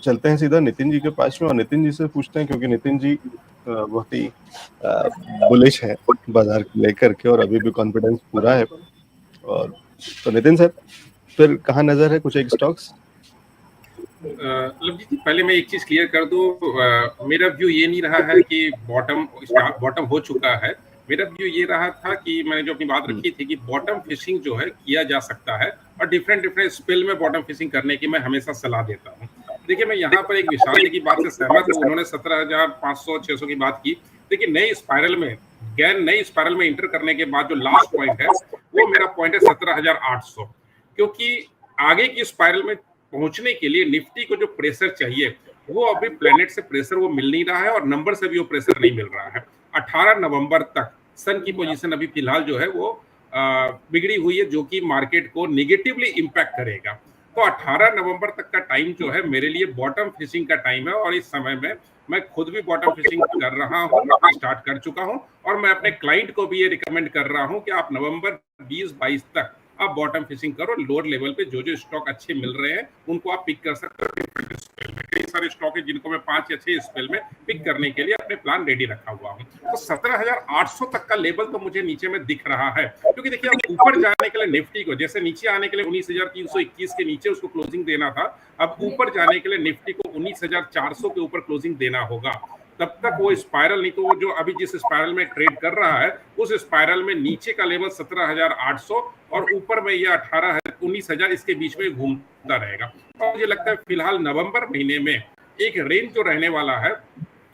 चलते हैं सीधा नितिन जी के पास में और नितिन जी से पूछते हैं, क्योंकि नितिन जी बहुत ही बुलिश है बाजार को लेकर के और अभी भी कॉन्फिडेंस पूरा है। और तो नितिन सर, फिर कहाँ नजर है कुछ एक स्टॉक्स? लवजी जी, पहले मैं एक चीज क्लियर कर दूं, मेरा व्यू ये नहीं रहा है कि बॉटम हो चुका है। मेरा व्यू ये रहा था कि मैंने जो अपनी बात रखी थी कि बॉटम फिशिंग जो है किया जा सकता है और डिफरेंट डिफरेंट स्पेल में बॉटम फिशिंग करने की मैं हमेशा सलाह देता हूं। देखिए, मैं यहाँ पर एक विशाल जी की बात से सहमत हूँ। उन्होंने 17,500-600 की बात की। देखिए, नई स्पाइरल में इंटर करने के बाद जो लास्ट पॉइंट है वो मेरा पॉइंट है 17,800, क्योंकि आगे की स्पाइरल में पहुंचने के लिए निफ्टी को जो प्रेशर चाहिए वो अभी प्लेनेट से प्रेशर वो मिल नहीं रहा है और नंबर से भी वो प्रेशर नहीं मिल रहा है। 18 नवंबर तक सन की पोजीशन अभी फिलहाल जो है वो बिगड़ी हुई है, जो कि मार्केट को नेगेटिवली इंपैक्ट करेगा। तो 18 नवंबर तक का टाइम जो है मेरे लिए बॉटम फिशिंग का टाइम है और इस समय में मैं खुद भी बॉटम फिशिंग कर रहा हूँ, स्टार्ट कर चुका हूँ और मैं अपने क्लाइंट को भी ये रिकमेंड कर रहा हूँ कि आप नवंबर 20-22 तक आप बॉटम फिशिंग करो। लोअर लेवल पे जो जो स्टॉक अच्छे मिल रहे हैं उनको आप पिक कर सकते हो। कई सारे स्टॉक है जिनको मैं 5 या 6 स्पेल में पिक करने के लिए अपने प्लान रेडी रखा हुआ हूँ। तो 17,800 तक का लेवल तो मुझे नीचे में दिख रहा है, क्योंकि देखिए अब ऊपर जाने के लिए निफ्टी को, जैसे नीचे आने के लिए 19,321 के नीचे उसको क्लोजिंग देना था, अब ऊपर जाने के लिए निफ्टी को 19,400 के ऊपर क्लोजिंग देना होगा। तब तक वो स्पाइरल, नहीं तो वो जो अभी जिस स्पाइरल में ट्रेड कर रहा है उस स्पाइरल में नीचे का लेवल 17,800 और ऊपर में ये 19,000 इसके बीच में घूमता रहेगा। और मुझे लगता है फिलहाल नवंबर महीने में एक रेंज जो रहने वाला है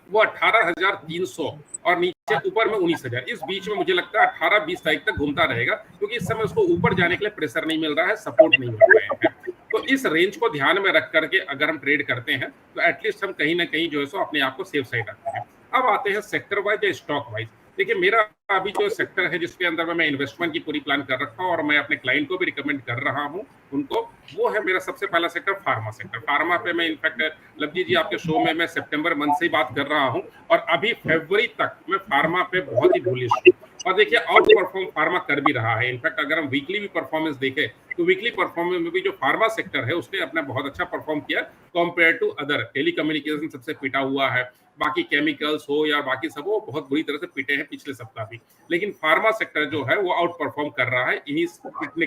वो 18,300 और नीचे ऊपर में 19,000, इस बीच में मुझे लगता है 18-20 तारीख तक घूमता रहेगा, क्योंकि इस समय उसको ऊपर जाने के लिए प्रेशर नहीं मिल रहा है, सपोर्ट नहीं मिल रहे हैं। तो इस रेंज को ध्यान में रख करके अगर हम ट्रेड करते हैं तो एटलीस्ट हम कहीं ना कहीं जो है सो अपने आप को सेफ साइड रखते हैं। अब आते हैं सेक्टर वाइज या स्टॉक वाइज। देखिए, मेरा अभी जो सेक्टर है जिसके अंदर मैं इन्वेस्टमेंट की पूरी प्लान कर रखा हूँ और मैं अपने क्लाइंट को भी रिकमेंड कर रहा हूँ उनको, वो है मेरा सबसे पहला सेक्टर फार्मा सेक्टर। फार्मा पे मैं इनफैक्ट लवजी जी आपके शो में मैं सितंबर मंथ से ही बात कर रहा हूँ और अभी फरवरी तक मैं फार्मा पे बहुत ही बुलिश हूँ। और देखिए, आउट परफॉर्म फार्मा कर भी रहा है। इनफैक्ट अगर हम वीकली भी परफॉर्मेंस देखें तो वीकली परफॉर्मेंस में भी जो फार्मा सेक्टर है उसने अपना बहुत अच्छा परफॉर्म किया कंपेयर टू अदर। टेलीकम्युनिकेशन सबसे पिटा हुआ है, बाकी केमिकल्स हो या बाकी सब वो बहुत बुरी तरह से पिटे हैं पिछले सप्ताह भी, लेकिन फार्मा सेक्टर जो है वो आउट परफॉर्म कर रहा है इन्हीं पिटने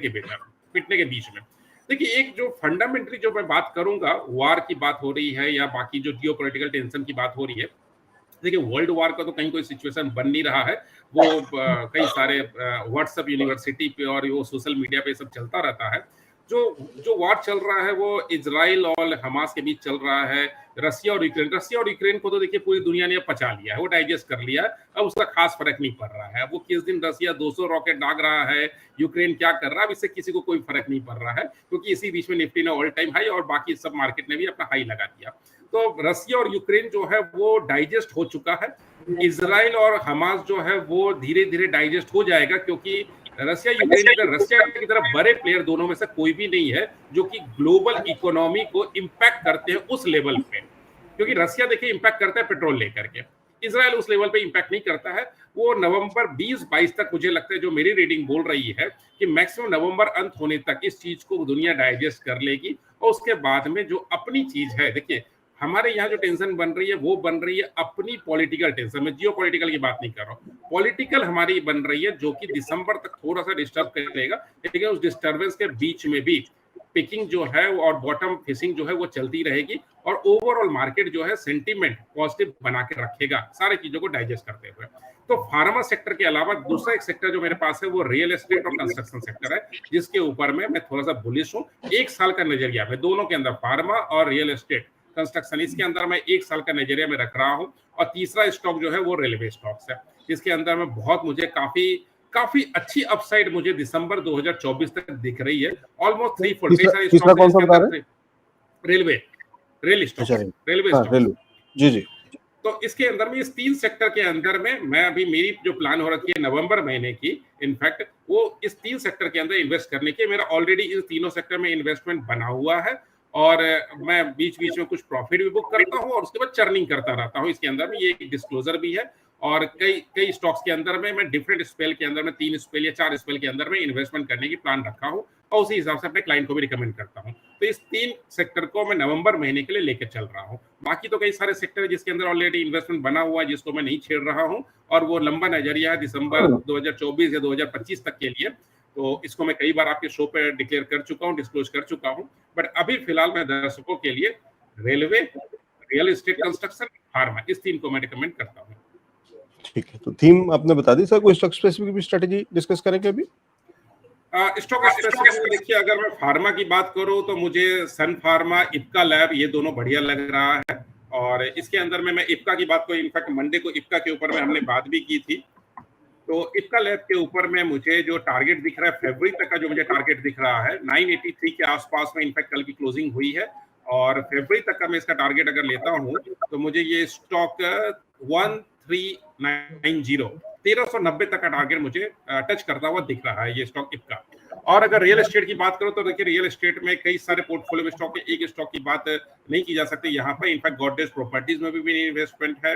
के बीच में। देखिए, एक जो फंडामेंटली जो मैं बात करूंगा, वार की बात हो रही है या बाकी जो जियोपॉलिटिकल टेंशन की बात हो रही है, देखिए वर्ल्ड वार का तो कहीं कोई सिचुएशन बन नहीं रहा है। वो कई सारे व्हाट्सएप यूनिवर्सिटी पे और वो सोशल मीडिया पे सब चलता रहता है। जो जो वार चल रहा है वो इजराइल और हमास के बीच चल रहा है। रसिया और यूक्रेन को तो देखिए पूरी दुनिया ने पचा लिया है, वो डाइजेस्ट कर लिया है। अब उसका खास फर्क नहीं पड़ रहा है। वो किस दिन रसिया 200 रॉकेट दाग रहा है, यूक्रेन क्या कर रहा है, इससे किसी को कोई फर्क नहीं पड़ रहा है, क्योंकि इसी बीच में निफ्टी ने ऑल टाइम हाई और बाकी सब मार्केट ने भी अपना हाई लगा दिया। तो रसिया और यूक्रेन जो है वो डाइजेस्ट हो चुका है। इजराइल और हमास जो है वो धीरे धीरे डाइजेस्ट हो जाएगा, क्योंकि रसिया यूक्रेन, रसिया की तरफ बड़े प्लेयर दोनों में से कोई भी नहीं है जो कि ग्लोबल इकोनॉमी को इंपैक्ट करते हैं उस लेवल पे। क्योंकि रसिया देखिए इंपैक्ट करता है पेट्रोल लेकर के, इजराइल उस लेवल पे इंपैक्ट नहीं करता है। वो नवंबर 20-22 तक मुझे लगता है, जो मेरी रीडिंग बोल रही है कि मैक्सिमम नवंबर अंत होने तक इस चीज को दुनिया डाइजेस्ट कर लेगी और उसके बाद में जो अपनी चीज है, देखिए हमारे यहाँ जो टेंशन बन रही है वो बन रही है अपनी पॉलिटिकल टेंशन। मैं जियो पॉलिटिकल की बात नहीं कर रहा हूँ, पॉलिटिकल हमारी बन रही है जो कि दिसंबर तक थोड़ा सा डिस्टर्ब करेगा, लेकिन उस डिस्टर्बेंस के बीच में भी पिकिंग जो है और बॉटम फिशिंग जो है वो चलती रहेगी और ओवरऑल मार्केट जो है सेंटीमेंट पॉजिटिव बना के रखेगा सारी चीजों को डाइजेस्ट करते हुए। तो फार्मा सेक्टर के अलावा दूसरा एक सेक्टर जो मेरे पास है वो रियल एस्टेट और कंस्ट्रक्शन सेक्टर है, जिसके ऊपर में मैं थोड़ा सा बुलिश हूँ। एक साल का नजरिया में दोनों के अंदर, फार्मा और रियल एस्टेट कंस्ट्रक्शन, इसके अंदर मैं एक साल का नजरिया में रख रहा हूँ। और तीसरा स्टॉक जो है वो रेलवे स्टॉक्स है, जिसके अंदर में बहुत मुझे काफी अच्छी अपसाइड मुझे दिसंबर 2024 तक दिख रही है। Almost 340 railway stocks. जी। तो इसके अंदर में इस 3 सेक्टर के अंदर में मैं अभी, मेरी जो प्लान हो रखी है नवंबर महीने की, इनफैक्ट वो इस 3 सेक्टर के अंदर इन्वेस्ट करने की, मेरा ऑलरेडी इन तीनों सेक्टर में इन्वेस्टमेंट बना हुआ है और मैं बीच बीच में कुछ प्रॉफिट भी बुक करता हूँ और उसके बाद चर्निंग करता रहता हूँ। इसके अंदर में ये एक डिस्क्लोजर भी है और कई स्टॉक्स के अंदर में मैं डिफरेंट स्पेल के अंदर में 3 स्पेल या 4 स्पेल के अंदर में इन्वेस्टमेंट करने की प्लान रखा हूँ। और उसी हिसाब से अपने क्लाइंट को भी रिकमेंड करता हूँ। तो इस 3 सेक्टर को मैं नवंबर महीने के लिए लेके चल रहा हूँ। बाकी तो कई सारे सेक्टर है जिसके अंदर ऑलरेडी इन्वेस्टमेंट बना हुआ है, जिसको मैं नहीं छेड़ रहा हूँ, और वो लंबा नजरिया है दिसंबर 2024 या 2025 तक के लिए। तो इसको मैं कई बार आपके शो पे डिक्लेयर कर चुका हूँ, डिस्क्लोज कर चुका हूँ। बट अभी फिलहाल मैं दर्शकों के लिए railway, real estate, construction, pharma, इस 3 को मैं रिकमेंड करता हूँ। ठीक है, तो थीम आपने बता दी सर, कोई स्टॉक स्पेसिफिक भी स्ट्रेटेजी डिस्कस करेंगे अभी? स्टॉक स्पेसिफिक में देखिए, अगर मैं फार्मा की बात करूं तो मुझे सन फार्मा, इप्का लैब, ये दोनों बढ़िया लग रहा है। और इसके अंदर में मैं इप्का की बात को, इनफैक्ट मंडे को इप्का के ऊपर में हमने बात भी की थी। तो इप्का लैब के ऊपर में मुझे जो टारगेट दिख रहा है, फरवरी तक का जो मुझे टारगेट दिख रहा है 983 के आसपास में, इनफैक्ट कल की क्लोजिंग हुई है, और फरवरी तक का मैं इसका टारगेट अगर लेता हूं तो मुझे ये स्टॉक 1390 1390 तक का टारगेट मुझे टच करता हुआ दिख रहा है, ये स्टॉक इप्का। और अगर रियल एस्टेट की बात करो तो देखिए, रियल एस्टेट में कई सारे पोर्टफोलियो में स्टॉक है, एक स्टॉक की बात नहीं की जा सकती यहाँ पर। इनफैक्ट गॉडरेज प्रॉपर्टीज में भी इन्वेस्टमेंट है।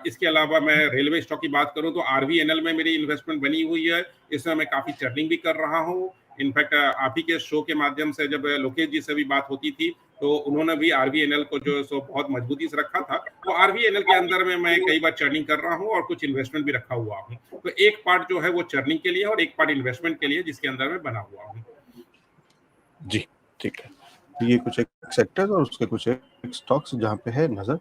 इसके अलावा मैं रेलवे स्टॉक की बात करूं तो आरवीएनएल में मेरी इन्वेस्टमेंट बनी हुई है, इसमें मैं काफी चर्निंग भी कर रहा हूं। इनफैक्ट आप ही के शो के माध्यम से जब लोकेश जी से भी बात होती थी तो उन्होंने भी आरवीएनएल को जो सो बहुत मजबूती से रखा था। तो आरवीएनएल के अंदर में मैं कई बार चर्निंग कर रहा हूं और कुछ इन्वेस्टमेंट भी रखा हुआ हूं। तो एक पार्ट जो है वो चर्निंग के लिए और एक पार्ट इन्वेस्टमेंट के लिए, जिसके अंदर में बना हुआ हूं। जी, ठीक है। ये कुछ एक सेक्टर्स और उसके कुछ एक स्टॉक्स जहाँ पे है नजर।